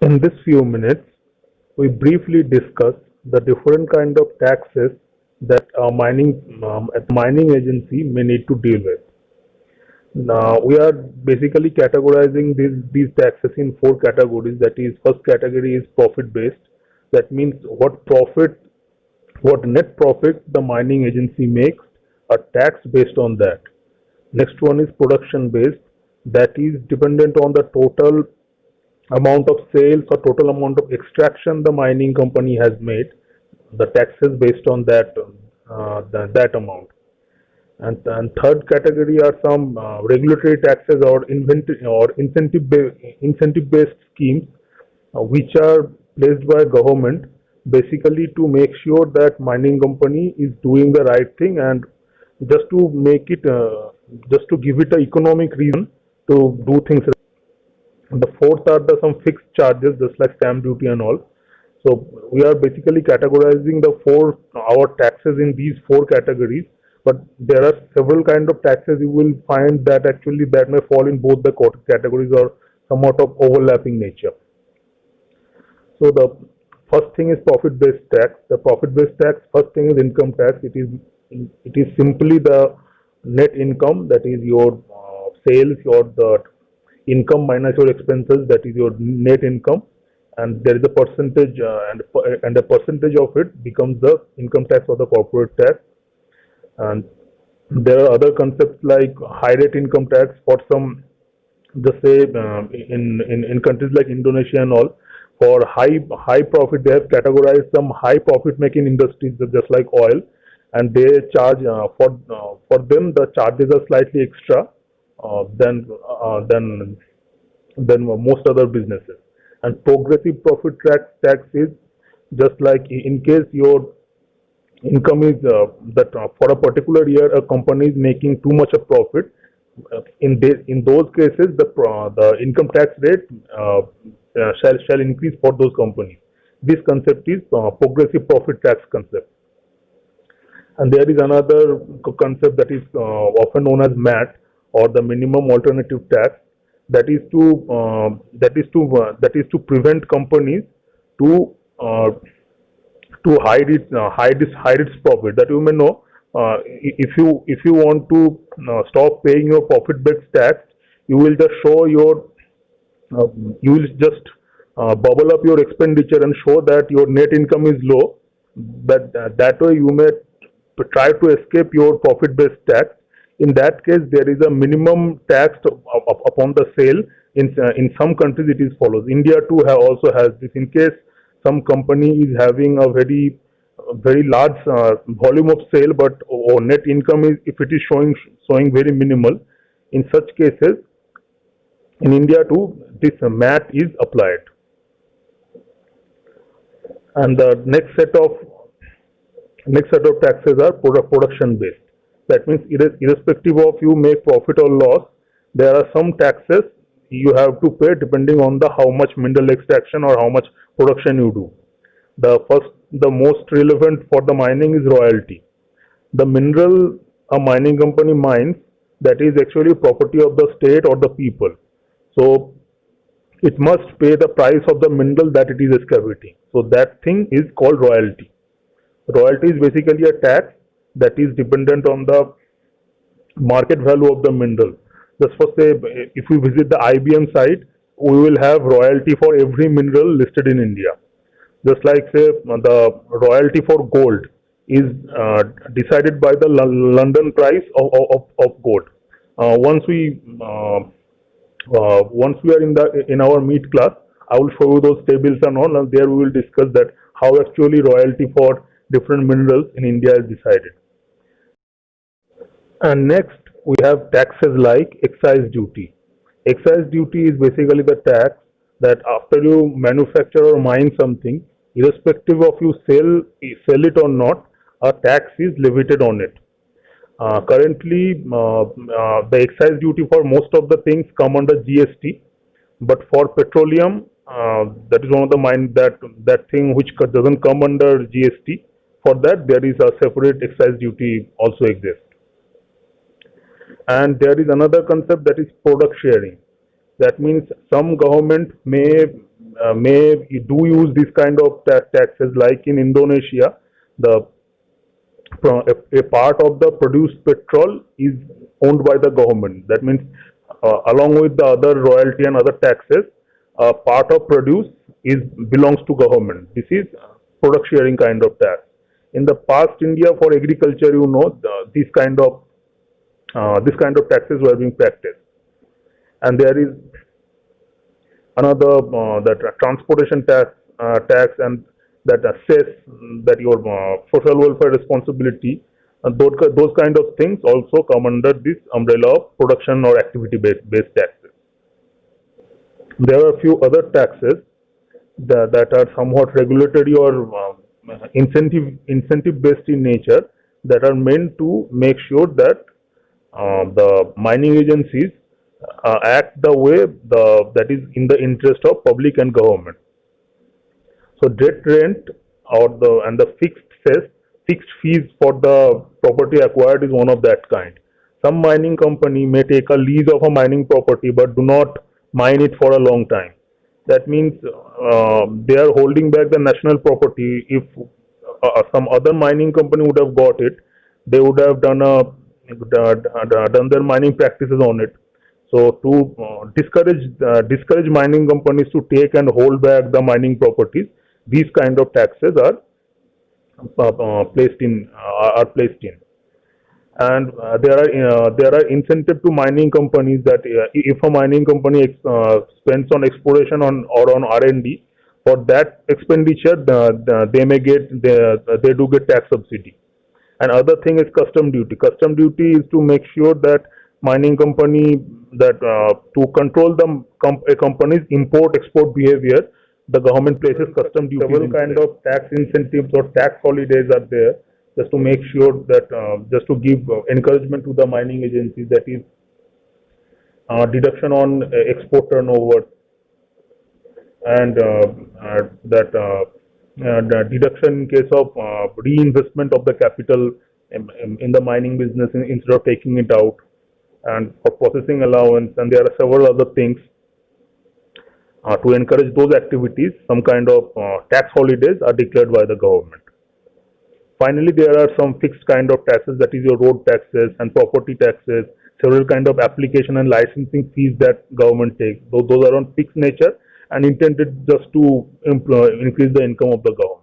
In this few minutes, we briefly discuss the different kind of taxes that a mining agency may need to deal with. Now, we are basically categorizing these taxes in four categories. That is, first category is profit based. That means what net profit the mining agency makes, a tax based on that. Next one is production based. That is dependent on the total amount of sales or total amount of extraction the mining company has made. The taxes based on that amount. And third category are some regulatory taxes or incentive based schemes which are placed by government basically to make sure that mining company is doing the right thing and just to make it just to give it a economic reason to do things. The fourth are the some fixed charges just like stamp duty and all. So we are basically categorizing the four our taxes in these four categories. But there are several kind of taxes you will find that actually that may fall in both the categories or somewhat of overlapping nature. So the first thing is profit based tax. The profit based tax first thing is income tax. It is simply the net income, that is your sales, your the income minus your expenses, that is your net income, and there is a percentage and a percentage of it becomes the income tax or the corporate tax. And there are other concepts like high rate income tax for some, just say in countries like Indonesia and all, for high profit they have categorized some high profit making industries just like oil, and they charge for them the charges are slightly extra uh, than uh, than than most other businesses. And progressive profit tax is just like in case your income is that for a particular year a company is making too much of profit. In those cases the income tax rate shall increase for those companies. This concept is progressive profit tax concept. And there is another concept that is often known as MAT, or the minimum alternative tax, that is to prevent companies to hide its profit. That you may know, if you want to stop paying your profit based tax, you will just show your you will just bubble up your expenditure and show that your net income is low. That way you may try to escape your profit based tax. In that case, there is a minimum tax upon the sale. In some countries it is follows. India too also has this. In case some company is having a very large volume of sale, but or net income is, if it is showing very minimal, in such cases in India too this MAT is applied. And the next set of taxes are production based. That means irrespective of you make profit or loss, there are some taxes you have to pay depending on the how much mineral extraction or how much production you do. The most relevant for the mining is royalty. The mineral a mining company mines, that is actually property of the state or the people. So it must pay the price of the mineral that it is excavating. So that thing is called royalty. Royalty is basically a tax that is dependent on the market value of the mineral. Just for say, if we visit the IBM site, we will have royalty for every mineral listed in India. Just like say the royalty for gold is decided by the London price of gold. Uh, once we uh, once we are in our meet class, I will show you those tables and all, and there we will discuss that how actually royalty for different minerals in India is decided. And next we have taxes like excise duty. Excise duty is basically the tax that after you manufacture or mine something, irrespective of you sell it or not, a tax is levied on it. Currently, the excise duty for most of the things come under GST, but for petroleum, that is one of the that thing which doesn't come under GST. For that, there is a separate excise duty also exists. And there is another concept that is product sharing. That means some government may may do use this kind of taxes. Like in Indonesia, the a part of the produced petrol is owned by the government. That means, along with the other royalty and other taxes, part of produce is belongs to government. This is product sharing kind of tax. In the past, India for agriculture, this kind of taxes were being practiced, and there is another that transportation tax and that cess, that your social welfare responsibility, those kind of things also come under this umbrella of production or activity based taxes. There are a few other taxes that are somewhat regulatory or incentive based in nature, that are meant to make sure that the mining agencies act the way that is in the interest of public and government. So debt rent or the fixed fees for the property acquired is one of that kind. Some mining company may take a lease of a mining property but do not mine it for a long time. That means they are holding back the national property. If some other mining company would have got it, they would have done their mining practices on it. So to discourage mining companies to take and hold back the mining properties, these kind of taxes are placed in. And there are incentive to mining companies that if a mining company spends on exploration or on R&D, for that expenditure they do get tax subsidy. And other thing is custom duty. Custom duty is to make sure that mining company that to control a company's import export behavior, the government places custom duty. Several kind of tax incentives or tax holidays are there, just to make sure that just to give encouragement to the mining agencies, that is deduction on export turnover, and the deduction in case of reinvestment of the capital in the mining business instead of taking it out, and for processing allowance. And there are several other things to encourage those activities. Some kind of tax holidays are declared by the government. Finally, there are some fixed kind of taxes, that is your road taxes and property taxes, several kind of application and licensing fees that government takes. Those are on fixed nature and intended just to increase the income of the government.